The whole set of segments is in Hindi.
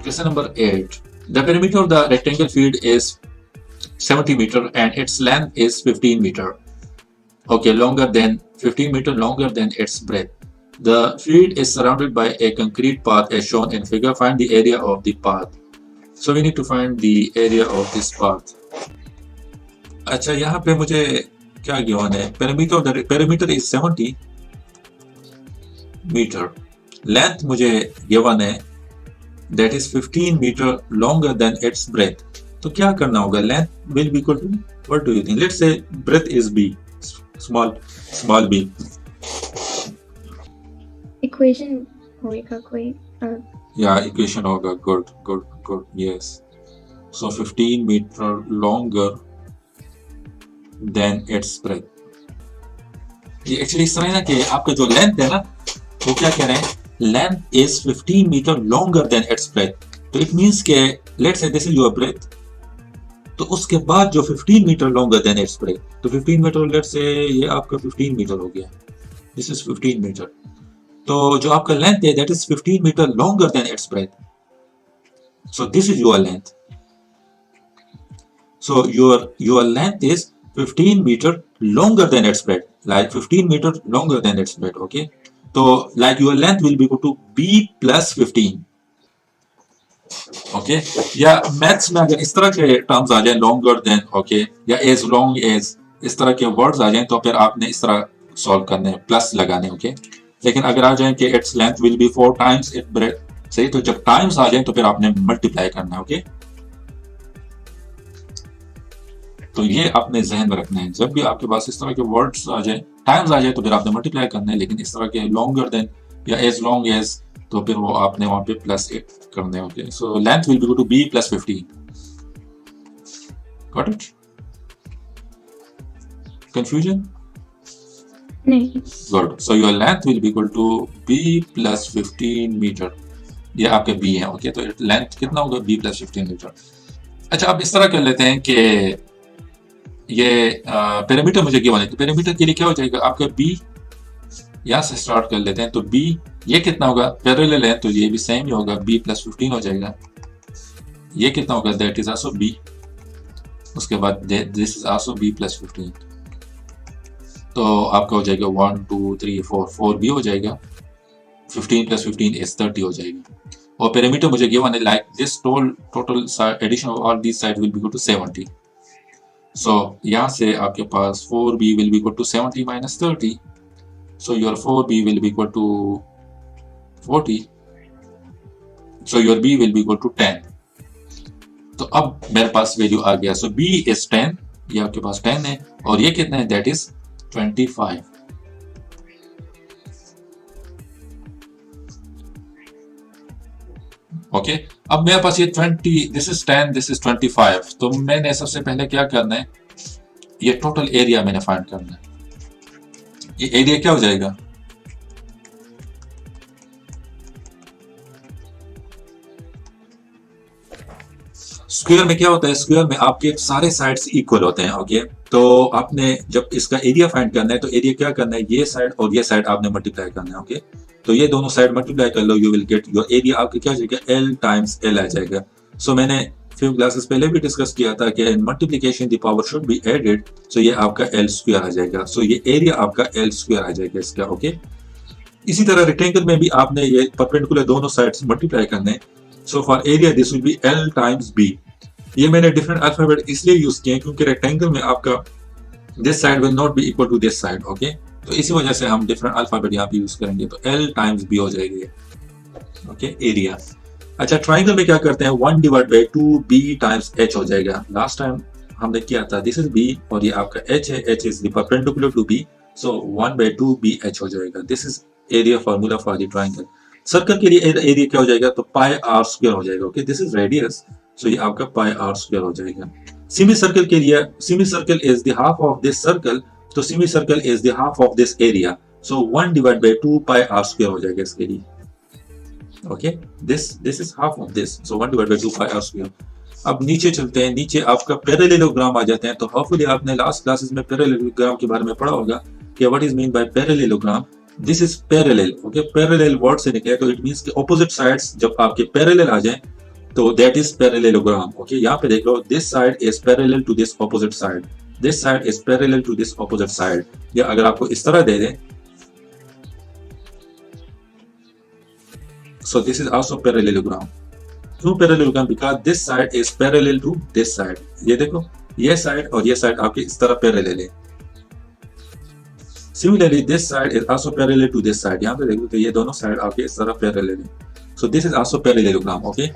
Question number 8. The perimeter of the rectangle field is 70 meter and its length is 15 meter. Okay, longer than 15 meter, longer than its breadth. The field is surrounded by a concrete path as shown in figure. Find the area of the path. So we need to find the area of this path. अच्छा, यहाँ पे मुझे क्या गिवन है? Perimeter is 70 meter. Length मुझे गिवन है that is 15 meter longer than its breadth. तो क्या करना होगा? Length will be equal to, what do you think? Let's say breadth is b, small b. Equation होगा कोई? Yeah, equation होगा. Good. Yes. So 15 meter longer than its breadth. ये एक्चुअली इस तरह है ना कि आपका जो लेंथ है ना, वो क्या कह रहे हैं? Length is 15 meter longer than its breadth. तो it means के let's say this is your breadth. तो उसके बाद जो 15 meter longer than its breadth, तो 15 meter let's say ये आपका 15 meter हो गया. This is 15 meter. तो जो आपका लेंथ है that is 15 meter longer than its breadth. So this is your length. So your length is 15 meter longer than its breadth, like 15 meter longer than its breadth. Okay, so like your length will be equal to b plus 15. Okay, या मैथ्स में अगर इस तरह के टर्म्स आ जाए longer than, okay, या as long as, इस तरह के वर्ड्स आ जाएं तो फिर आपने इस तरह सॉल्व करने हैं, प्लस लगाने. ओके, लेकिन अगर आ जाए कि it's length will be 4 times it breadth, सही, तो जब टाइम्स आ जाए तो फिर आपने मल्टीप्लाई करना है. ओके, तो ये आपने जहन में रखना है. जब भी आपके पास इस तरह के वर्ड्स आ जाए, टाइम्स आ जाए, तो फिर आपने मल्टीप्लाई करना है. लेकिन इस तरह के लॉन्गर देन या एज लॉन्ग एज, तो फिर वो आपने वहां पे प्लस 8 करने होंगे. So length will be equal to b plus 15. Got it? Confusion? नहीं. Good. So your length will be equal to b plus 15 metre. ये आपके b है. ओके, तो लेंथ कितना होगा? b plus 15 metre. अच्छा, अब इस तरह कर लेते हैं कि ये पैरामीटर मुझे गिवन है, तो पैरामीटर के लिए क्या हो जाएगा? आपका b, यहाँ से स्टार्ट कर लेते हैं. तो b ये कितना होगा? पैरेलल है तो ये भी सेम ही होगा, b plus 15 हो जाएगा. ये कितना होगा? That is also b. उसके बाद this is also b plus 15. तो आपका हो जाएगा 1 2 3 4, 4b हो जाएगा. 15 plus 15 is 30 हो जाएगा. और पैरामीटर मुझे गिवन है like this total addition of all these side will be equal to 70. So यहाँ से आपके पास 4b will be equal to 70 minus 30. So your 4b will be equal to 40. So your b will be equal to 10. तो अब मेरे पास वैल्यू आ गया. So b is 10, ये आपके पास 10 है, और ये कितना है? That is 25. ओके, अब मेरे पास ये 20, दिस इज 10, दिस इज 25. तो मैंने सबसे पहले क्या करना है? ये टोटल एरिया मैंने फाइंड करना है. ये एरिया क्या हो जाएगा? स्क्वायर में क्या होता है? स्क्वायर में आपके सारे साइड्स इक्वल होते हैं. ओके, तो आपने जब इसका एरिया फाइंड करना है तो एरिया क्या करना है? ये साइड और ये साइड आपने मल्टीप्लाई करना है. ओके, तो ये दोनों साइड मल्टीप्लाई कर लो, you will get your area. आपका क्या हो जाएगा? L टाइम्स L आ जाएगा. सो मैंने फ्यू क्लासेस पहले भी डिस्कस किया था कि in multiplication the power should be added. So ये आपका L स्क्वायर आ जाएगा. सो ये एरिया आपका L स्क्वायर आ जाएगा इसका. ओके, इसी तरह रेक्टेंगल में भी आपने ये परपेंडिकुलर दोनों साइड्स मल्टीप्लाई करने. So for area this will B L times B. ये मैंने डिफरेंट अल्फाबेट इसलिए यूज किए क्योंकि रेक्टेंगल में आपका this side will not be equal to this side. Okay, तो इसी वजह से हम डिफरेंट अल्फाबेट यहाँ पे यूज करेंगे. तो L टाइम्स B हो जाएगी. Okay, area. अच्छा, ट्राइंगल में क्या करते हैं? 1 divided by 2b times h हो जाएगा. लास्ट टाइम हमने किया था, दिस इज b और ये आपका h है. h is the perpendicular to b, so 1 by 2bh हो जाएगा. This is area formula for the triangle. Circle के लिए एरिया क्या हो जाएगा? तो पाई आर स्क्वायर हो जाएगा. ओके, दिस इज रेडियस, सो ये आपका पाई आर स्क्वायर हो जाएगा. सेमी सर्कल के लिए, semi circle is the half of this circle, तो semi circle is the half of this area. So 1 divided by 2 pi r square हो जाएगा इसके लिए. Okay, this is half of this, so 1 divided by 2 pi r square. अब नीचे चलते हैं. नीचे आपका पैरेललोग्राम आ जाते हैं. तो होपफुली आपने लास्ट क्लासेस में पैरेललोग्राम के बारे में पढ़ा होगा कि what is mean by parallelogram. This is parallel. Okay, parallel word से निकले तो इट मींस कि ऑपोजिट साइड्स जब आपके पैरेलल आ जाएं तो दैट इज पैरेललोग्राम। ओके, यहाँ पे देख लो, this side is parallel to this opposite side, this side is parallel to this opposite side. या अगर आपको इस तरह दे दें, so this is also parallelogram. क्यों parallelogram? Because this side is parallel to this side. ये देखो, ये साइड और ये साइड आपके इस तरह पैरेलल है। Similarly, this side is also parallel to this side. यहाँ पे देखो तो ये दोनों साइड आपके इस तरह पैरेलल है। So this is also parallelogram. Okay?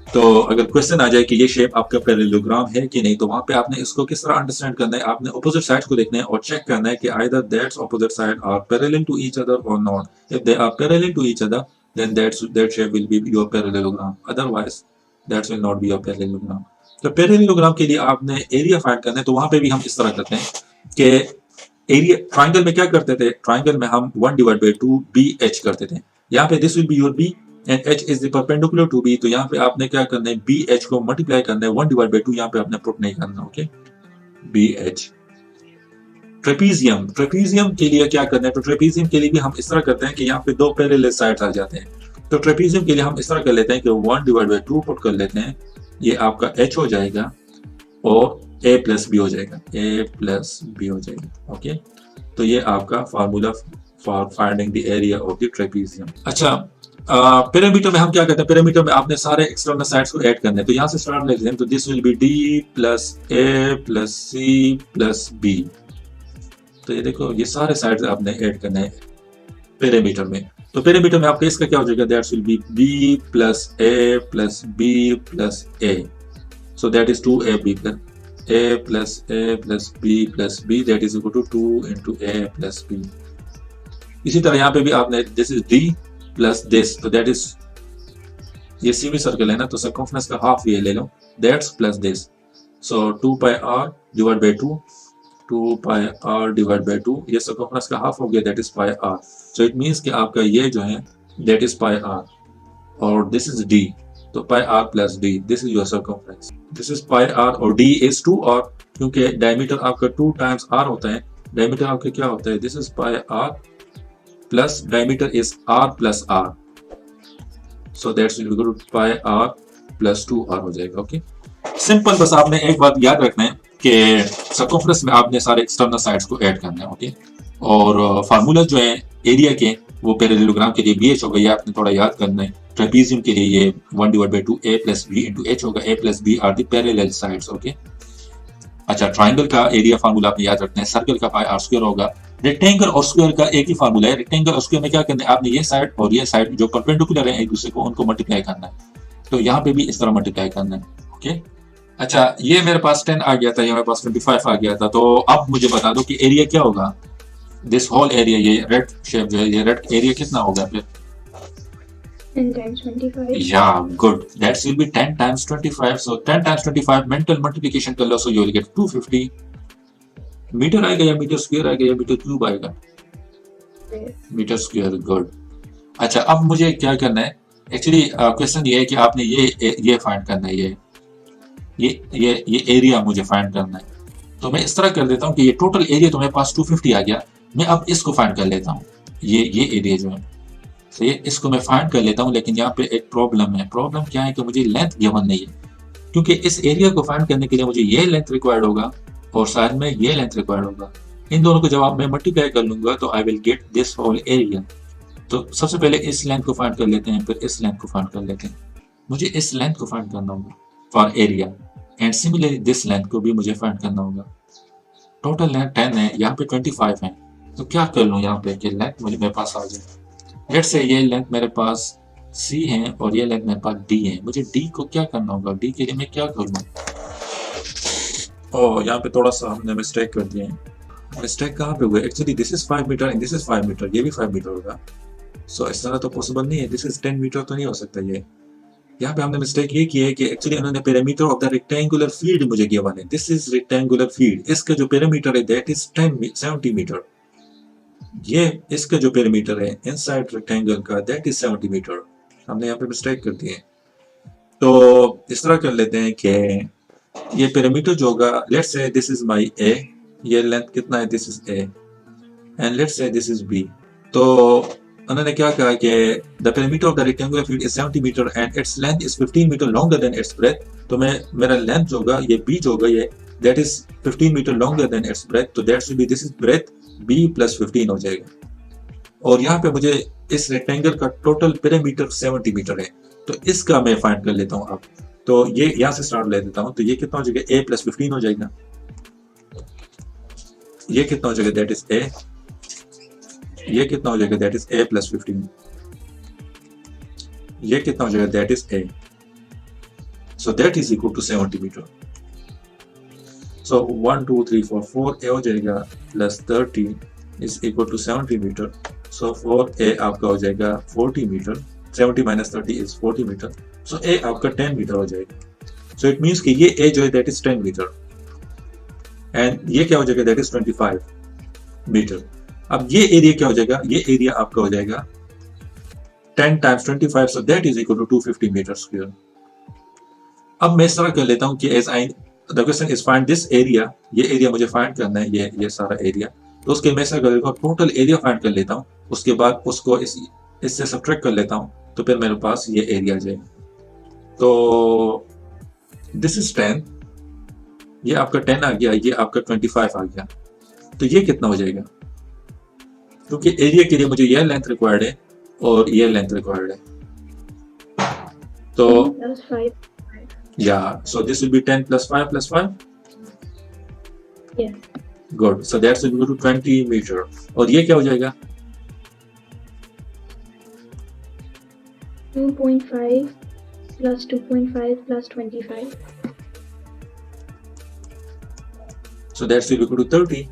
तो अगर क्वेश्चन आ जाए कि ये शेप आपका पैरेललोग्राम है कि नहीं, तो वहां पे आपने इसको किस तरह अंडरस्टैंड करना है, आपने ऑपोजिट साइड्स को देखना है और चेक करना है कि either that's opposite side are parallel to each other और not. If they are parallel to each other, then that shape will be your parallelogram, otherwise that will not be your parallelogram. तो पैरेललोग्राम के लिए आपने एरिया फाइंड करना है, तो वहां पे भी हम इस तरह करते हैं कि एरिया, ट्राइंगल में क्या करते थे, ट्राइंगल में हम 1/2 BH करते थे। यहाँ पे this will be your B and H is the perpendicular to B, तो यहाँ पे आपने क्या करना है, BH को मल्टीप्लाई करना है 1/2, यहाँ पे आपने पुट नहीं करना। Okay, BH। ट्रेपीजियम, ट्रेपीजियम के लिए क्या करना है, तो ट्रेपीजियम के लिए भी हम इस तरह करते हैं कि यहाँ पे दो पैरेलल साइड्स आ जाते हैं। तो ट्रेपीजियम के लिए हम इस तरह कर लेते हैं कि 1/2 पुट कर लेते हैं, ये आपका H हो जाएगा और A प्लस B हो जाएगा, A प्लस B हो जाएगा। ओके, तो ये आपका formula for finding the area of the trapezium. अच्छा, पिरामिड में हम क्या करते हैं, पिरामिड में आपने सारे एक्सटर्नल साइड्स को ऐड करने हैं, तो यहाँ से स्टार्ट लेते हैं, तो this will B D plus A plus C plus B। तो ये देखो, ये सारे साइड्स आपने ऐड करने हैं पैरामीटर में। तो पैरामीटर में आपका इसका क्या हो जाएगा, that will be B plus A plus B plus A, so that is 2AB plus A plus A plus B plus B, that is equal to 2 into A plus B। इसी तरह यहाँ पे भी आपने this is D plus this, तो दैट इज, ये सेमी सर्कल है ना, तो सर्कमफ्रेंस का हाफ ये ले लो, that's plus this, so 2 pi r divide bye 2, 2 pi r divide bye 2, ये सर्कमफ्रेंस का हाफ हो गया, that is pi r। So it means कि आपका ये जो है दैट इज पाई r और दिस इज d, तो पाई r plus d, this is your circumference, this is pi r और d इज 2r, क्योंकि डायमीटर आपका 2 टाइम्स r होता है, डायमीटर आपका क्या होता है, this is pi r plus diameter is r plus r, so that's will equal to pi r plus 2r हो जाएगा। ओके, सिंपल, बस आपने एक बात याद रखना है कि सर्कमफ्रेंस में आपने सारे एक्सटर्नल साइड्स को ऐड करना है। ओके, और फार्मूला जो है एरिया के, वो पैरेललोग्राम के लिए BH होगा, ये आपने थोड़ा याद करना है। ट्रेपीजियम के लिए ये 1/2 A plus B into H होगा, A plus B are the parallel sides. Okay, अच्छा, ट्राइंगल का एरिया फार्मूला आपने याद रखना है, सर्कल का पाई r स्क्वायर होगा, रेक्टेंगल और स्क्वायर का एक ही फार्मूला है। रेक्टेंगल और स्क्वायर में क्या करना है, आपने ये साइड और ये साइड जो परपेंडिकुलर है एक दूसरे को, उनको मल्टीप्लाई करना है, तो यहाँ पे भी इस तरह मल्टीप्लाई करना है। ओके, अच्छा, ये मेरे पास 10 आ गया था, ये मेरे पास 25 आ गया था, तो अब मुझे बता दो कि एरिया क्या होगा, दिस होल एरिया, ये रेड शेप जो है, ये रेड एरिया कितना होगा फिर, 10 times 25. या good, that's will be 10 times 25, so 10 times 25 mental multiplication कर लो, so you will get 250 metre आएगा, या मीटर स्क्वायर आएगा, या मीटर क्यूब आएगा, मीटर स्क्वायर। गुड। अच्छा, अब मुझे क्या करना है, एक्चुअली क्वेश्चन ये है कि आपने ये फाइंड करना है, ये एरिया मुझे फाइंड करना है, तो मैं इस तरह कर देता हूँ कि ये टोटल एरिया तो मेरे पास 250 आ गया, मैं अब इसको फाइंड कर लेता हूँ, ये एरिया जो है, तो ये इसको मैं फाइंड कर लेता हूँ, लेकिन यहाँ पे एक प्रॉब्लम है। प्रॉब्लम क्या है कि मुझे लेंथ गिवन नहीं है, क्योंकि इस एरिया को फाइंड करने के लिए मुझे ये लेंथ रिक्वायर्ड होगा और साइड में ये लेंथ रिक्वायर्ड होगा, इन दोनों को जब मैं मल्टीप्लाई कर लूंगा तो I will get this whole area. तो सबसे पहले इस लेंथ को फाइंड कर लेते हैं, फिर इस लेंथ को फाइंड कर लेते हैं, मुझे इस लेंथ को फाइंड करना होगा for area, and similarly this length को भी मुझे फाइंड करना होगा। टोटल लेंथ 10 है, यहाँ पे 25 है, तो क्या कर लूँ यहाँ पे कि लेंथ मुझे मेरे पास आ जाए। लेट्स से ये लेंथ मेरे पास C है और ये लेंथ मेरे पास D है, मुझे D को क्या करना होगा, D के लिए मैं क्या करूँ। ओह, यहाँ पे थोड़ा सा हमने मिस्टेक कर दिया है। मिस्टेक कहाँ पे हुआ, actually this is 5 metre and this is 5 metre, ये भी 5 मीटर होगा, सो इस तरह तो पॉसिबल नहीं है, दिस इज 10 मीटर तो नहीं हो सकता ये। यहाँ पे हमने मिस्टेक ये की है कि एक्चुअली उन्होंने perimeter of the rectangular field मुझे गिवन है, दिस इज रेक्टेंगुलर फील्ड, इसका जो पेरीमीटर है दैट इज 70 मीटर, ये इसका जो पेरीमीटर है इनसाइड रेक्टेंगल का दैट इज 70 मीटर, हमने यहाँ पे मिस्टेक कर दी है। तो इस तरह कर लेते हैं कि ये पेरीमीटर जो होगा, let's say this is my A, ये लेंथ कितना है, this is A, and let's say this is B। तो उन्होंने क्या कहा कि the perimeter of the rectangular field is 70 metre and its length is 15 metre longer than its breadth. तो मैं मेरा लेंथ जो होगा ये बी जो होगा ये that is 15 metre longer than its breadth, तो that should be this is breadth b plus 15 हो जाएगा। और यहाँ पे मुझे इस रेक्टेंगल का टोटल पेरीमीटर 70 मीटर है, तो इसका मैं फाइंड कर लेता हूँ अब। तो ये यहाँ से स्टार्ट ले देता हूँ, तो ये कितना हो जाएगा ए प्लस 15 हो जाएगा। ये कितना हो जाएगा दैट इज ए, ये कितना हो जाएगा दैट इज ए प्लस 15, ये कितना हो जाएगा that is a, so that is equal to 70 metre. So 1 2 3 4 4 a हो जाएगा plus 30 is equal to 70 metre. So 4 a आपका हो जाएगा 40 metre, 70 minus 30 is 40 metre, so a आपका 10 मीटर हो जाएगा। सो इट मीन्स कि ये ए जो है दैट इज 10 मीटर एंड ये क्या हो जाएगा दैट इज 25 मीटर। अब ये एरिया क्या हो जाएगा, ये एरिया आपका हो जाएगा 10 times 25, so that is equal to 250 metre square. अब मैं इस तरह कर लेता हूं कि as I the question is find this area, ये एरिया मुझे फाइंड करना है, ये सारा एरिया, तो उसके मैं ऐसा कर लेता हूं टोटल एरिया फाइंड कर लेता हूं, उसके बाद उसको इससे सब्ट्रैक्ट कर लेता हूं, तो फिर मेरे पास ये एरिया आ जाएगा। तो दिस इज 10, ये आपका 10 आ गया, ये आपका 25 आ गया, तो ये कितना हो जाएगा, क्योंकि एरिया के लिए मुझे यह लेंथ रिक्वायर्ड है और यह लेंथ रिक्वायर्ड है। तो 10 plus 5. yeah, so this will be 10 plus 5 plus 5. Yes. Good, so that's equal to 20 meter। और ये क्या हो जाएगा, 2.5 plus 2.5 plus 25. so that's equal to 30।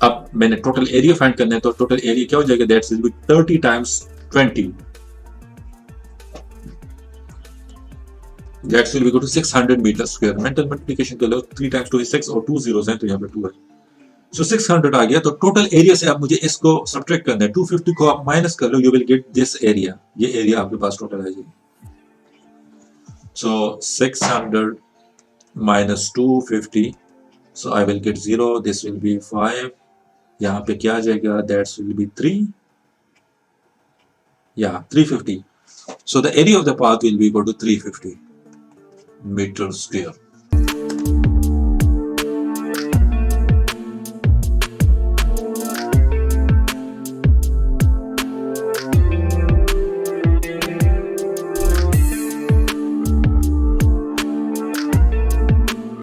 अब मैंने टोटल एरिया फाइंड करना है, तो टोटल एरिया क्या हो जाएगा that's equal to 30 times 20, that's equal to 600 metre square. Mental multiplication कर लो, 3 टाइम्स 2 is 6 और 2 zeros हैं तो यहाँ पे 2 है, सो 600 आ गया। तो टोटल एरिया से अब मुझे इसको सब्ट्रैक्ट करना है, 250 को आप माइनस कर लो, you will get this area, ये एरिया आपके पास टोटल आ जाएगी। सो 600 minus 250, so I will get 0, this will be 5, यहाँ पे क्या आ जाएगा that will be 3, yeah 350, so the area of the path will be equal to 350 meter square।